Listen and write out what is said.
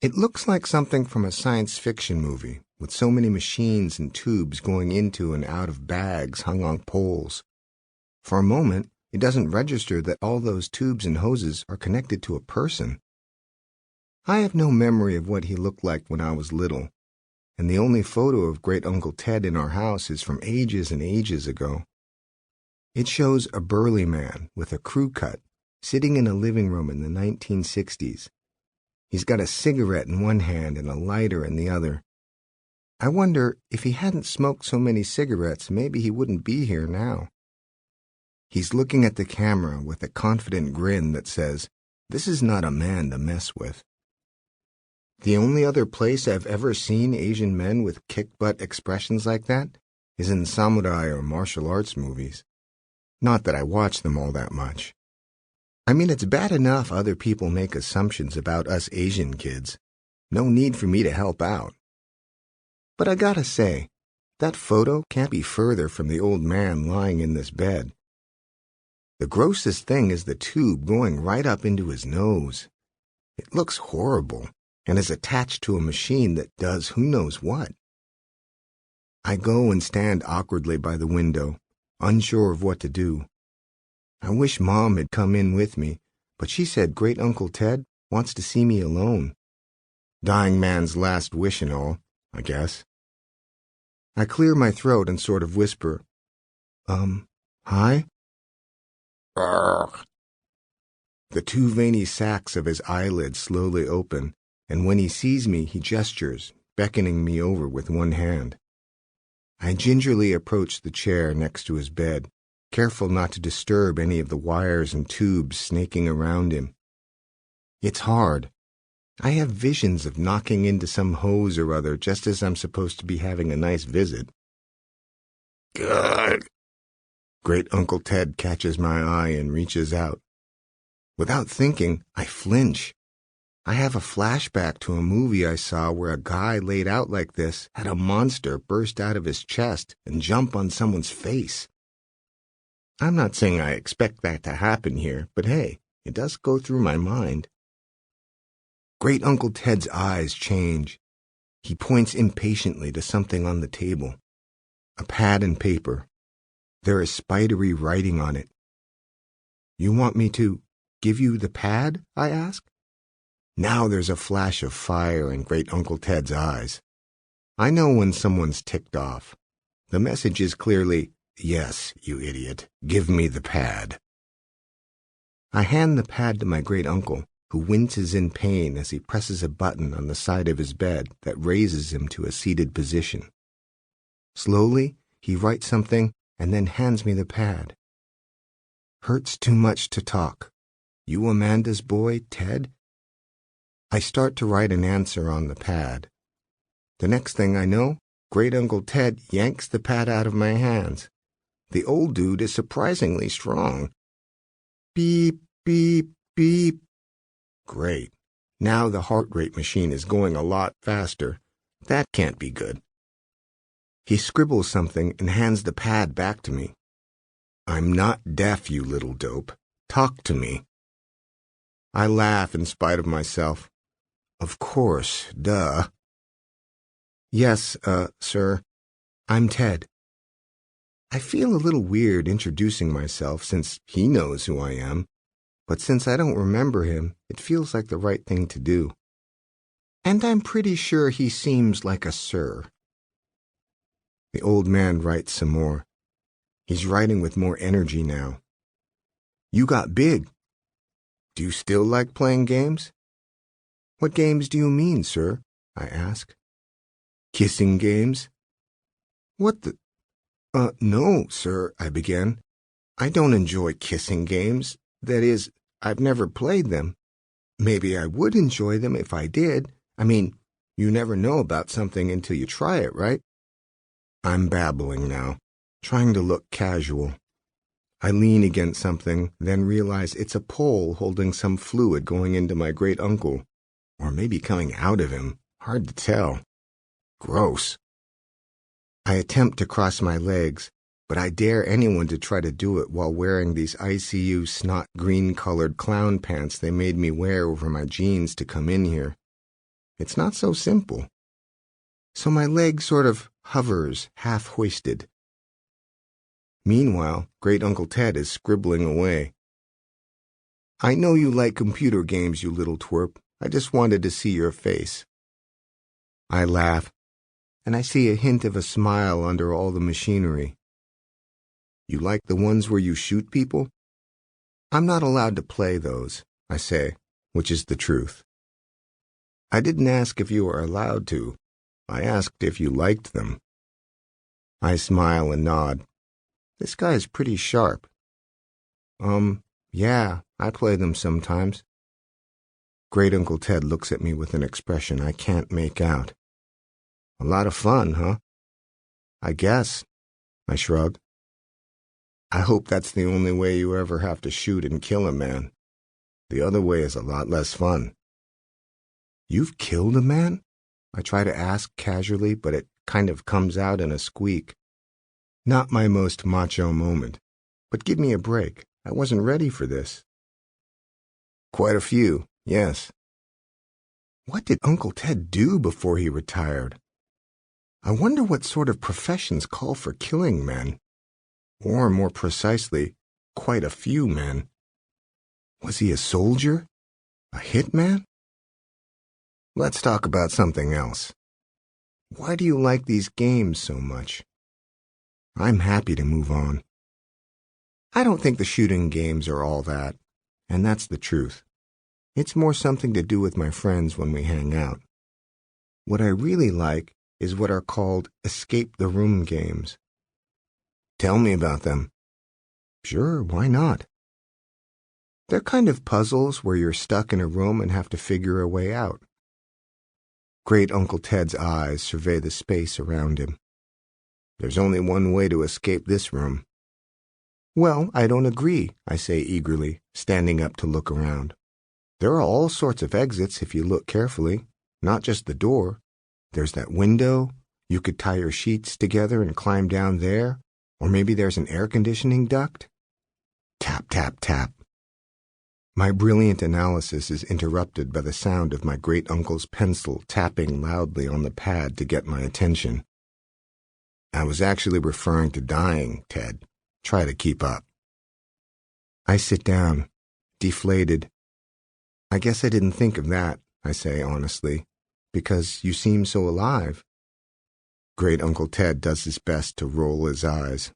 It looks like something from a science fiction movie, with so many machines and tubes going into and out of bags hung on poles. For a moment, it doesn't register that all those tubes and hoses are connected to a person. I have no memory of what he looked like when I was little, and the only photo of Great Uncle Ted in our house is from ages and ages ago. It shows a burly man with a crew cut sitting in a living room in the 1960s. He's got a cigarette in one hand and a lighter in the other. I wonder if he hadn't smoked so many cigarettes, maybe he wouldn't be here now. He's looking at the camera with a confident grin that says, "This is not a man to mess with." The only other place I've ever seen Asian men with kick-butt expressions like that is in samurai or martial arts movies. Not that I watch them all that much. I mean, it's bad enough other people make assumptions about us Asian kids. No need for me to help out. But I gotta say, that photo can't be further from the old man lying in this bed. The grossest thing is the tube going right up into his nose. It looks horrible and is attached to a machine that does who knows what. I go and stand awkwardly by the window, unsure of what to do. I wish Mom had come in with me, but she said Great Uncle Ted wants to see me alone. Dying man's last wish and all, I guess. I clear my throat and sort of whisper, hi? Urgh. The two veiny sacs of his eyelids slowly open, and when he sees me, he gestures, beckoning me over with one hand. I gingerly approach the chair next to his bed, careful not to disturb any of the wires and tubes snaking around him. It's hard. I have visions of knocking into some hose or other just as I'm supposed to be having a nice visit. Good. Great Uncle Ted catches my eye and reaches out. Without thinking, I flinch. I have a flashback to a movie I saw where a guy laid out like this had a monster burst out of his chest and jump on someone's face. I'm not saying I expect that to happen here, but hey, it does go through my mind. Great Uncle Ted's eyes change. He points impatiently to something on the table. A pad and paper. There is spidery writing on it. You want me to give you the pad? I ask. Now there's a flash of fire in Great Uncle Ted's eyes. I know when someone's ticked off. The message is clearly, "Yes, you idiot, give me the pad." I hand the pad to my great uncle, who winces in pain as he presses a button on the side of his bed that raises him to a seated position. Slowly, he writes something and then hands me the pad. Hurts too much to talk. You Amanda's boy, Ted? I start to write an answer on the pad. The next thing I know, Great Uncle Ted yanks the pad out of my hands. The old dude is surprisingly strong. Beep, beep, beep. Great. Now the heart rate machine is going a lot faster. That can't be good. He scribbles something and hands the pad back to me. I'm not deaf, you little dope. Talk to me. I laugh in spite of myself. Of course, duh. Yes, sir. I'm Ted. I feel a little weird introducing myself since he knows who I am, but since I don't remember him, it feels like the right thing to do. And I'm pretty sure he seems like a sir. The old man writes some more. He's writing with more energy now. You got big. Do you still like playing games? What games do you mean, sir? I ask. Kissing games? What the... No, sir, I began. I don't enjoy kissing games. That is, I've never played them. Maybe I would enjoy them if I did. I mean, you never know about something until you try it, right? I'm babbling now, trying to look casual. I lean against something, then realize it's a pole holding some fluid going into my great uncle. Or maybe coming out of him. Hard to tell. Gross. I attempt to cross my legs, but I dare anyone to try to do it while wearing these ICU snot green-colored clown pants they made me wear over my jeans to come in here. It's not so simple. So my leg sort of hovers, half-hoisted. Meanwhile, Great Uncle Ted is scribbling away. I know you like computer games, you little twerp. I just wanted to see your face. I laugh, and I see a hint of a smile under all the machinery. You like the ones where you shoot people? I'm not allowed to play those, I say, which is the truth. I didn't ask if you were allowed to. I asked if you liked them. I smile and nod. This guy's pretty sharp. Yeah, I play them sometimes. Great Uncle Ted looks at me with an expression I can't make out. A lot of fun, huh? I guess, I shrug. I hope that's the only way you ever have to shoot and kill a man. The other way is a lot less fun. You've killed a man? I try to ask casually, but it kind of comes out in a squeak. Not my most macho moment, but give me a break. I wasn't ready for this. Quite a few, yes. What did Uncle Ted do before he retired? I wonder what sort of professions call for killing men. Or, more precisely, quite a few men. Was he a soldier? A hitman? Let's talk about something else. Why do you like these games so much? I'm happy to move on. I don't think the shooting games are all that, and that's the truth. It's more something to do with my friends when we hang out. What I really like is what are called escape-the-room games. Tell me about them. Sure, why not? They're kind of puzzles where you're stuck in a room and have to figure a way out. Great Uncle Ted's eyes survey the space around him. There's only one way to escape this room. Well, I don't agree, I say eagerly, standing up to look around. There are all sorts of exits if you look carefully, not just the door. There's that window. You could tie your sheets together and climb down there. Or maybe there's an air conditioning duct. Tap, tap, tap. My brilliant analysis is interrupted by the sound of my great-uncle's pencil tapping loudly on the pad to get my attention. I was actually referring to dying, Ted. Try to keep up. I sit down, deflated. I guess I didn't think of that, I say honestly, because you seem so alive. Great Uncle Ted does his best to roll his eyes.